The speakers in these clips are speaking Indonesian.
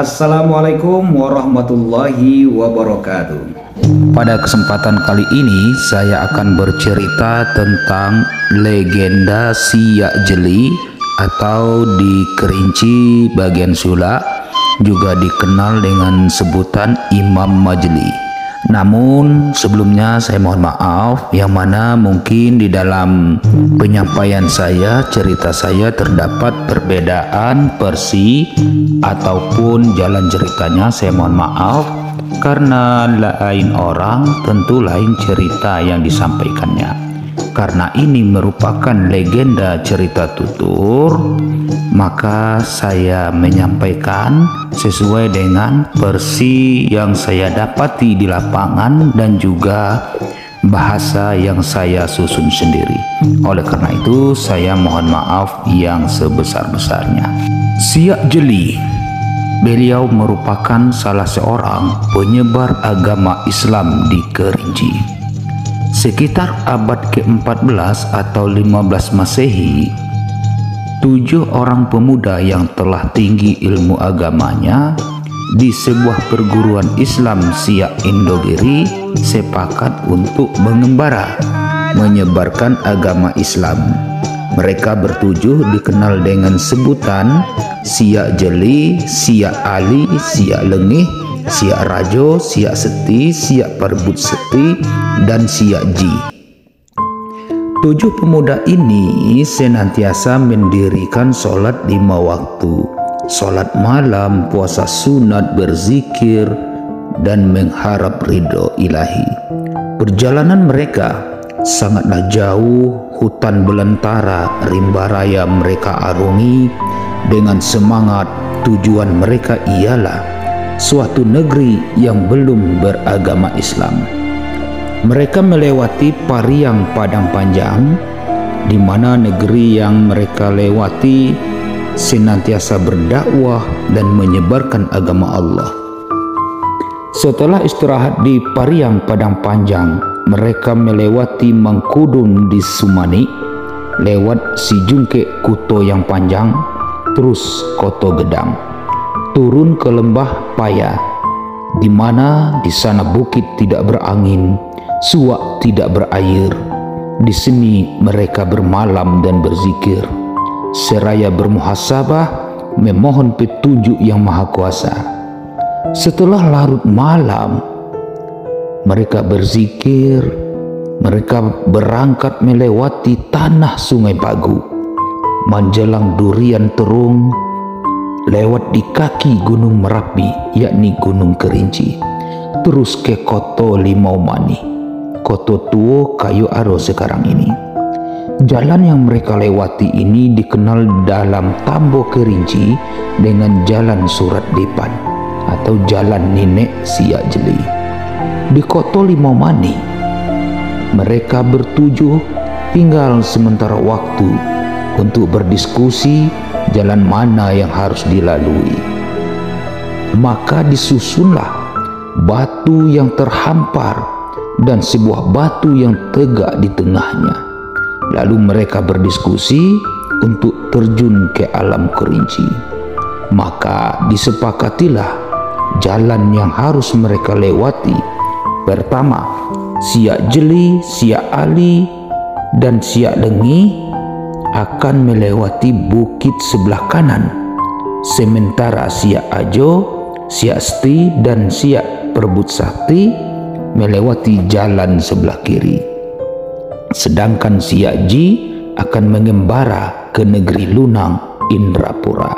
Assalamualaikum warahmatullahi wabarakatuh. Pada kesempatan kali ini saya akan bercerita tentang legenda Siak Jeli atau di Kerinci bagian Sula juga dikenal dengan sebutan Imam Majli. Namun sebelumnya saya mohon maaf yang mana mungkin di dalam penyampaian saya, cerita saya terdapat perbedaan versi ataupun jalan ceritanya. Saya mohon maaf karena lain orang tentu lain cerita yang disampaikannya. Karena ini merupakan legenda cerita tutur, maka saya menyampaikan sesuai dengan versi yang saya dapati di lapangan dan juga bahasa yang saya susun sendiri. Oleh karena itu saya mohon maaf yang sebesar-besarnya. Siak Jeli, beliau merupakan salah seorang penyebar agama Islam di Kerinci. Sekitar abad ke-14 atau 15 Masehi, 7 orang pemuda yang telah tinggi ilmu agamanya di sebuah perguruan Islam Siak Indogiri sepakat untuk mengembara, menyebarkan agama Islam. Mereka bertujuh dikenal dengan sebutan Siak Jeli, Siak Ali, Siak Lengih, Siak Rajo, Siak Seti, Siak Perbut Seti, dan Siak Ji. 7 pemuda ini senantiasa mendirikan sholat 5 waktu, sholat malam, puasa sunat, berzikir, dan mengharap ridho ilahi. Perjalanan mereka sangatlah jauh, hutan belantara, rimba raya mereka arungi dengan semangat. Tujuan mereka ialah suatu negeri yang belum beragama Islam. Mereka melewati Pariang Padang Panjang, di mana negeri yang mereka lewati senantiasa berdakwah dan menyebarkan agama Allah. Setelah istirahat di Pariang Padang Panjang, mereka melewati Mangkudung di Sumani, lewat Sijungke Kuto yang Panjang, terus Koto Gedang, turun ke Lembah Paya, di mana di sana bukit tidak berangin, suak tidak berair. Di sini mereka bermalam dan berzikir, seraya bermuhasabah memohon petunjuk yang maha kuasa. Setelah larut malam, mereka berzikir. Mereka berangkat melewati tanah Sungai Bagu, menjelang Durian Terung, lewat di kaki Gunung Merapi, yakni Gunung Kerinci, terus ke Koto Limau Mani, Koto Tuo Kayu Aro sekarang ini. Jalan yang mereka lewati ini dikenal dalam Tambo Kerinci dengan Jalan Surat Depan atau Jalan Nenek Siak Jeli. Di Koto Limau Mani mereka bertujuh tinggal sementara waktu untuk berdiskusi jalan mana yang harus dilalui. Maka disusunlah batu yang terhampar dan sebuah batu yang tegak di tengahnya. Lalu mereka berdiskusi untuk terjun ke alam Kerinci. Maka disepakatilah jalan yang harus mereka lewati. Pertama, Siak Jeli, Siak Ali, dan Siak Lengi akan melewati bukit sebelah kanan, sementara Siak Ajo, Siak Seti, dan Siak Perbut Sakti melewati jalan sebelah kiri. Sedangkan Siak Ji akan mengembara ke negeri Lunang, Indrapura.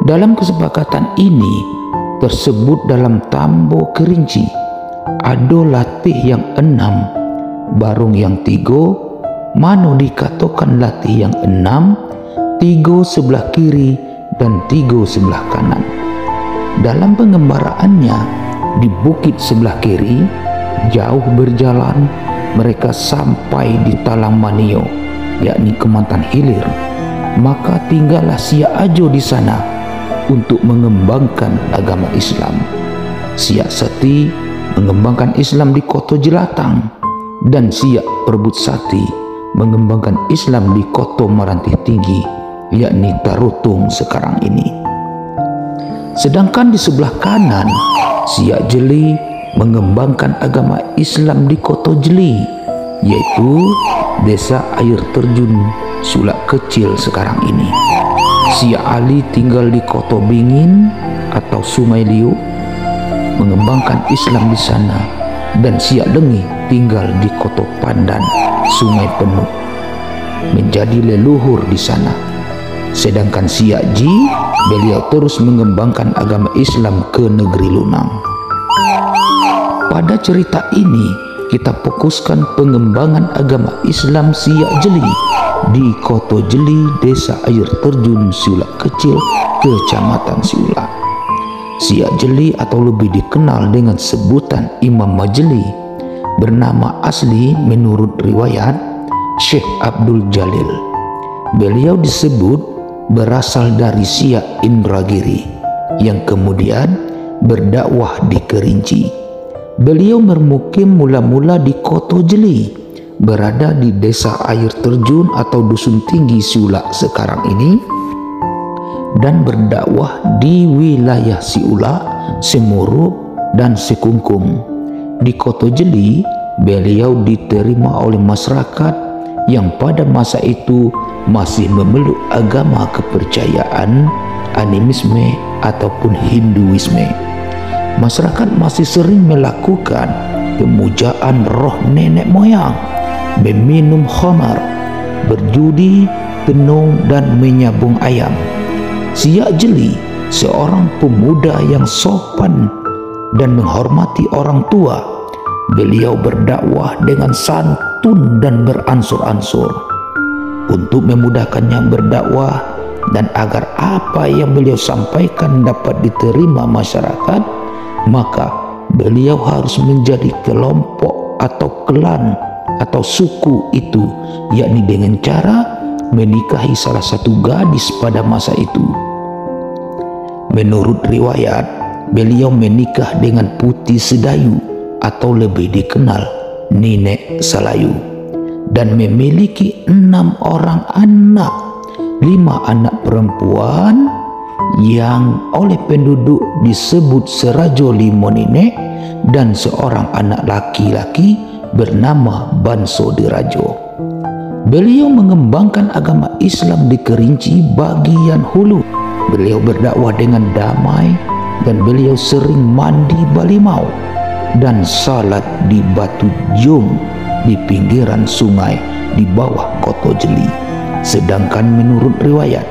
Dalam kesepakatan ini tersebut dalam Tambo Kerinci, ado latih yang 6, barung yang 3, mano dikatakan latih yang 6, 3 sebelah kiri dan 3 sebelah kanan. Dalam pengembaraannya di bukit sebelah kiri, jauh berjalan mereka sampai di Talang Manio, yakni Kemantan Hilir. Maka tinggallah Siak Ajo di sana untuk mengembangkan agama Islam. Siak Seti mengembangkan Islam di Koto Jelatang, dan Siak Perbut Sakti mengembangkan Islam di Koto Marantih Tinggi, yakni Tarutung sekarang ini. Sedangkan di sebelah kanan, Siak Jeli mengembangkan agama Islam di Koto Jeli, yaitu desa air terjun Sulak Kecil sekarang ini. Siak Ali tinggal di Koto Bingin atau Sungai Liu, mengembangkan Islam di sana, dan Siak Lengi tinggal di Koto Pandan, Sungai Penuh, menjadi leluhur di sana. Sedangkan Siak Ji, beliau terus mengembangkan agama Islam ke negeri Lunang. Pada cerita ini kita fokuskan pengembangan agama Islam Siak Jeli di Koto Jeli, desa air terjun Sulak Kecil, kecamatan Siulak. Siak Jeli atau lebih dikenal dengan sebutan Imam Majeli, bernama asli menurut riwayat Syekh Abdul Jalil. Beliau disebut berasal dari Siak Indragiri yang kemudian berdakwah di Kerinci. Beliau bermukim mula-mula di Koto Jeli, berada di desa air terjun atau dusun tinggi Siulak sekarang ini, dan berdakwah di wilayah Siulak, Semurup, dan Sekungkung. Di Koto Jeli, beliau diterima oleh masyarakat yang pada masa itu masih memeluk agama kepercayaan animisme ataupun Hinduisme. Masyarakat masih sering melakukan pemujaan roh nenek moyang, meminum khamar, berjudi, tenung, dan menyabung ayam. Siak Jeli, seorang pemuda yang sopan dan menghormati orang tua, beliau berdakwah dengan santun dan beransur-ansur. Untuk memudahkannya berdakwah dan agar apa yang beliau sampaikan dapat diterima masyarakat, maka beliau harus menjadi kelompok atau klan atau suku itu, yakni dengan cara menikahi salah satu gadis pada masa itu. Menurut riwayat, beliau menikah dengan Putih Sedayu atau lebih dikenal Nenek Salayu, dan memiliki 6 orang anak, 5 anak perempuan yang oleh penduduk disebut Serajo Limonine, dan seorang anak laki-laki bernama Banso Dirajo. Beliau mengembangkan agama Islam di Kerinci bagian hulu. Beliau berdakwah dengan damai, dan beliau sering mandi balimau dan salat di Batu Jung di pinggiran sungai di bawah Koto Jeli. Sedangkan menurut riwayat,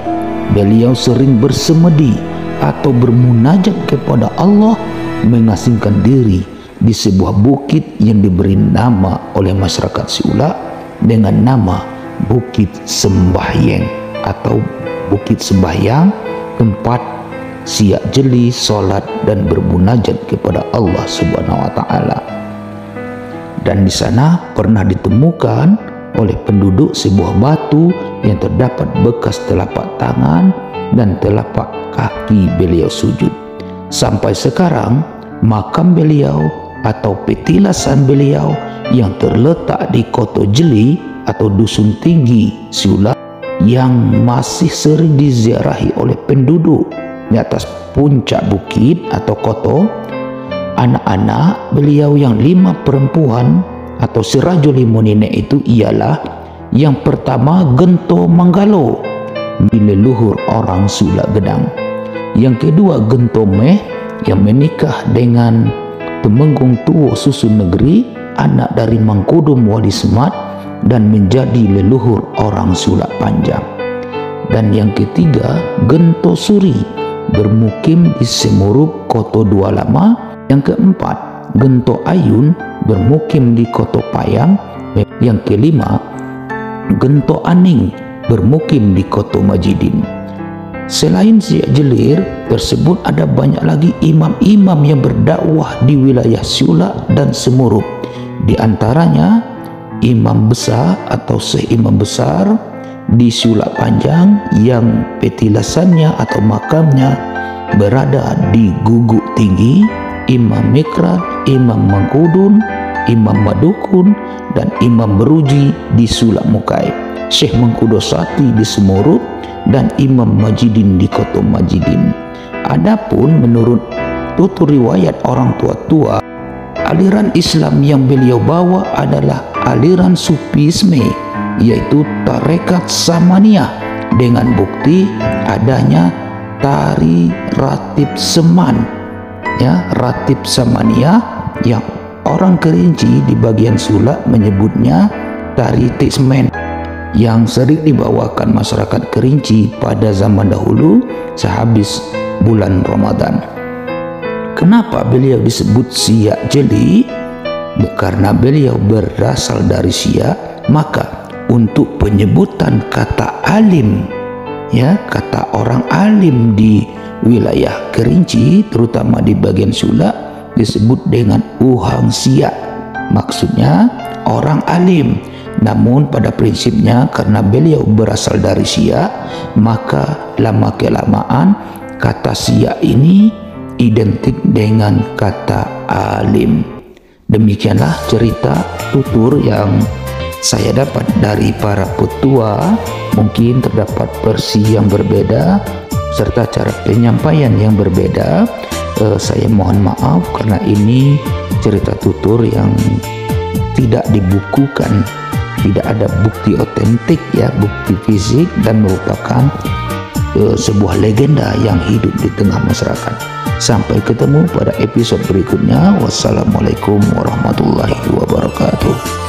beliau sering bersemedi atau bermunajat kepada Allah, mengasingkan diri di sebuah bukit yang diberi nama oleh masyarakat Siulak dengan nama Bukit Sembahyang atau Bukit Sembahyang, tempat Siak Jeli solat dan bermunajat kepada Allah Subhanahu wa Ta'ala. Dan di sana pernah ditemukan oleh penduduk sebuah batu yang terdapat bekas telapak tangan dan telapak kaki beliau sujud. Sampai sekarang makam beliau atau petilasan beliau yang terletak di Koto Jeli atau dusun tinggi Siulak yang masih sering diziarahi oleh penduduk di atas puncak bukit atau koto. Anak-anak beliau yang 5 perempuan atau Serajo Limonine itu ialah yang pertama Gento Manggalo, leluhur orang Sulak Gedang. Yang kedua Gento Meh yang menikah dengan Temenggung Tuo Susun Negeri, anak dari Mangkudum Wali Semat, dan menjadi leluhur orang Sulak Panjang. Dan yang ketiga Gento Suri, bermukim di Semurup Koto Dua Lama. Yang keempat Gento Ayun, bermukim di Koto Payang. Yang kelima Gento Aning, bermukim di Koto Majidin. Selain Siak Jelir tersebut, ada banyak lagi imam-imam yang berdakwah di wilayah Siulak dan Semurup. Di antaranya imam besar atau seimam besar di Sulak Panjang yang petilasannya atau makamnya berada di Guguk Tinggi, Imam Mikrat, Imam Mangkudun, Imam Madukun, dan Imam Beruji di Sulak Mukai, Syekh Mengkudo Sati di Semurup, dan Imam Majidin di kota Majidin. Adapun menurut tutur riwayat orang tua-tua, aliran Islam yang beliau bawa adalah aliran Sufisme, yaitu tarekat Samaniyah, dengan bukti adanya tari ratib seman, ya, ratib Samaniyah, yang orang Kerinci di bagian Sulak menyebutnya tari tismen, yang sering dibawakan masyarakat Kerinci pada zaman dahulu sehabis bulan Ramadan. Kenapa beliau disebut Siak Jeli? Karena beliau berasal dari Siak, maka untuk penyebutan kata alim, ya, kata orang alim di wilayah Kerinci, terutama di bagian Sulak, disebut dengan Uhang Siak. Maksudnya orang alim. Namun pada prinsipnya karena beliau berasal dari Siak, maka lama kelamaan kata Siak ini identik dengan kata alim. Demikianlah cerita tutur yang saya dapat dari para petua. Mungkin terdapat versi yang berbeda serta cara penyampaian yang berbeda. Saya mohon maaf karena ini cerita tutur yang tidak dibukukan, tidak ada bukti otentik, ya, bukti fisik, dan merupakan sebuah legenda yang hidup di tengah masyarakat. Sampai ketemu pada episode berikutnya. Wassalamualaikum warahmatullahi wabarakatuh.